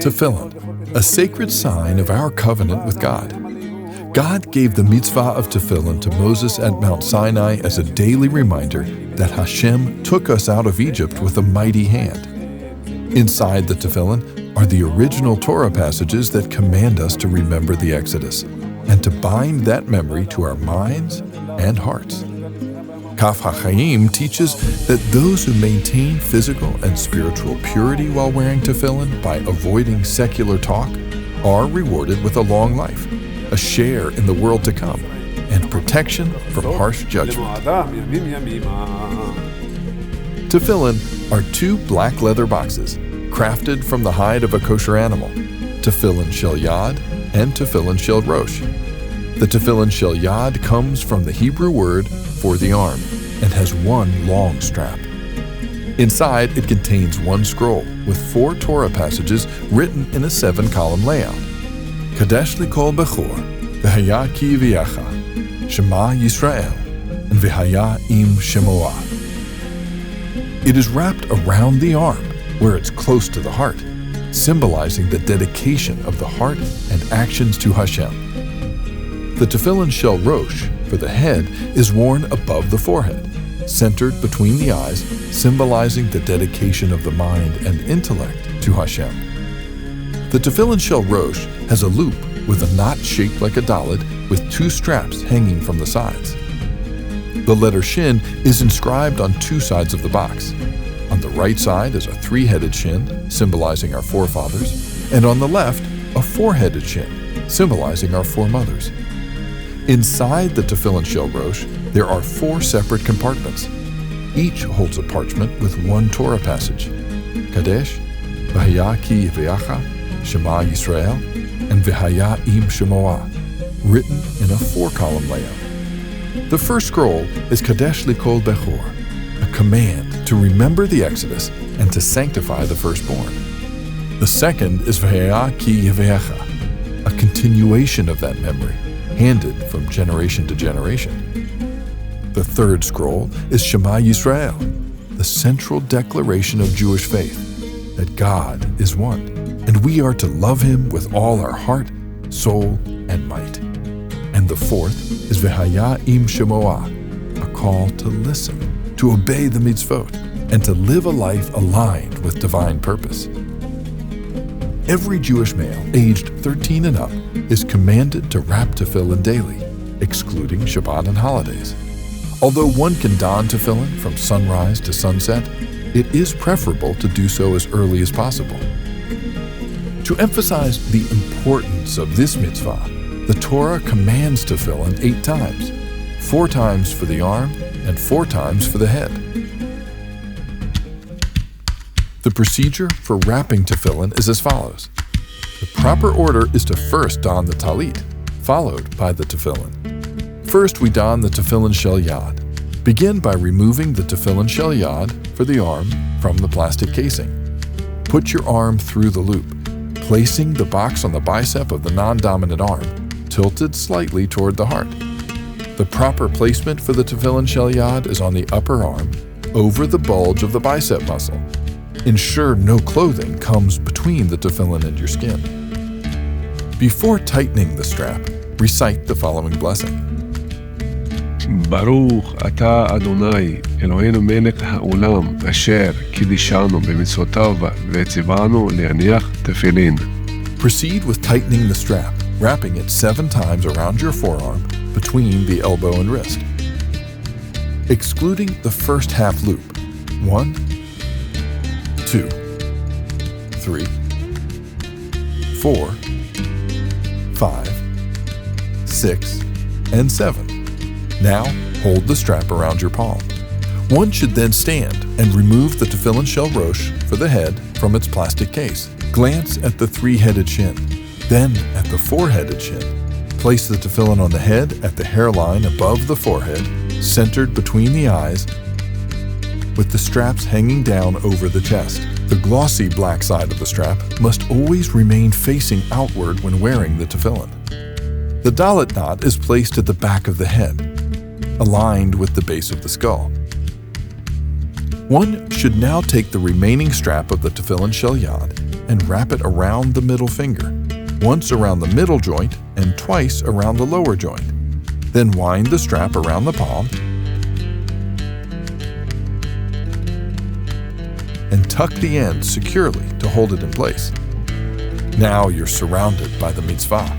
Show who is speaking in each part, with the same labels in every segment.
Speaker 1: Tefillin, a sacred sign of our covenant with God. God gave the Mitzvah of Tefillin to Moses at Mount Sinai as a daily reminder that Hashem took us out of Egypt with a mighty hand. Inside the Tefillin are the original Torah passages that command us to remember the Exodus and to bind that memory to our minds and hearts. Kaf HaChaim teaches that those who maintain physical and spiritual purity while wearing tefillin by avoiding secular talk are rewarded with a long life, a share in the world to come, and protection from harsh judgment. Tefillin are two black leather boxes crafted from the hide of a kosher animal, Tefillin Shel and Tefillin Shel Rosh. The Tefillin Shel comes from the Hebrew word for the arm and has one long strap. Inside, it contains one scroll with 4 Torah passages written in a 7-column layout. Kadesh likol bechor, v'haya ki v'yacha, Shema Yisrael, and v'haya im Shemoah. It is wrapped around the arm, where it's close to the heart, symbolizing the dedication of the heart and actions to Hashem. The Tefillin Shel Rosh, for the head, is worn above the forehead, centered between the eyes, symbolizing the dedication of the mind and intellect to Hashem. The Tefillin Shel Rosh has a loop with a knot shaped like a dalet with 2 straps hanging from the sides. The letter Shin is inscribed on 2 sides of the box. On the right side is a 3-headed Shin, symbolizing our forefathers, and on the left, a 4-headed Shin, symbolizing our foremothers. Inside the Tefillin Shel Rosh, there are 4 separate compartments. Each holds a parchment with 1 Torah passage, Kadesh, v'haya ki v'yacha, Shema Yisrael, and v'haya im Shemoah, written in a 4-column layout. The first scroll is Kadesh likol bechor, a command to remember the Exodus and to sanctify the firstborn. The second is v'haya ki v'yacha, a continuation of that memory, handed from generation to generation. The third scroll is Shema Yisrael, the central declaration of Jewish faith, that God is one, and we are to love Him with all our heart, soul, and might. And the fourth is V'haya im Shemoah, a call to listen, to obey the mitzvot, and to live a life aligned with divine purpose. Every Jewish male aged 13 and up is commanded to wrap tefillin daily, excluding Shabbat and holidays. Although one can don tefillin from sunrise to sunset, it is preferable to do so as early as possible. To emphasize the importance of this mitzvah, the Torah commands tefillin 8 times, 4 times for the arm and 4 times for the head. The procedure for wrapping tefillin is as follows. The proper order is to first don the talit, followed by the tefillin. First, we don the Tefillin Shel Begin by removing the Tefillin Shel for the arm from the plastic casing. Put your arm through the loop, placing the box on the bicep of the non-dominant arm, tilted slightly toward the heart. The proper placement for the Tefillin Shel is on the upper arm, over the bulge of the bicep muscle. Ensure no clothing comes between the tefillin and your skin. Before tightening the strap, recite the following blessing.
Speaker 2: ברוך אתה אדוני אלוהינו מלך העולם אשר קידשנו במצוותיו וציוונו להניח תפילין.
Speaker 1: Proceed with tightening the strap, wrapping it 7 times around your forearm between the elbow and wrist. Excluding the first half loop. 1, 2, 3, 4, 5, 6, and 7. Now, hold the strap around your palm. One should then stand and remove the Tefillin Shel Rosh for the head from its plastic case. Glance at the 3-headed Shin, then at the 4-headed Shin. Place the tefillin on the head at the hairline above the forehead, centered between the eyes, with the straps hanging down over the chest. The glossy black side of the strap must always remain facing outward when wearing the tefillin. The dalet knot is placed at the back of the head, aligned with the base of the skull. One should now take the remaining strap of the Tefillin Shel Yad and wrap it around the middle finger, once around the middle joint and twice around the lower joint. Then wind the strap around the palm and tuck the end securely to hold it in place. Now you're surrounded by the Mitzvah.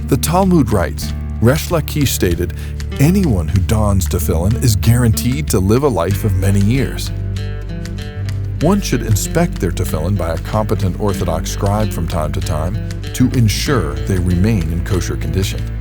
Speaker 1: The Talmud writes, Resh Lakish stated, anyone who dons tefillin is guaranteed to live a life of many years. One should inspect their tefillin by a competent orthodox scribe from time to time to ensure they remain in kosher condition.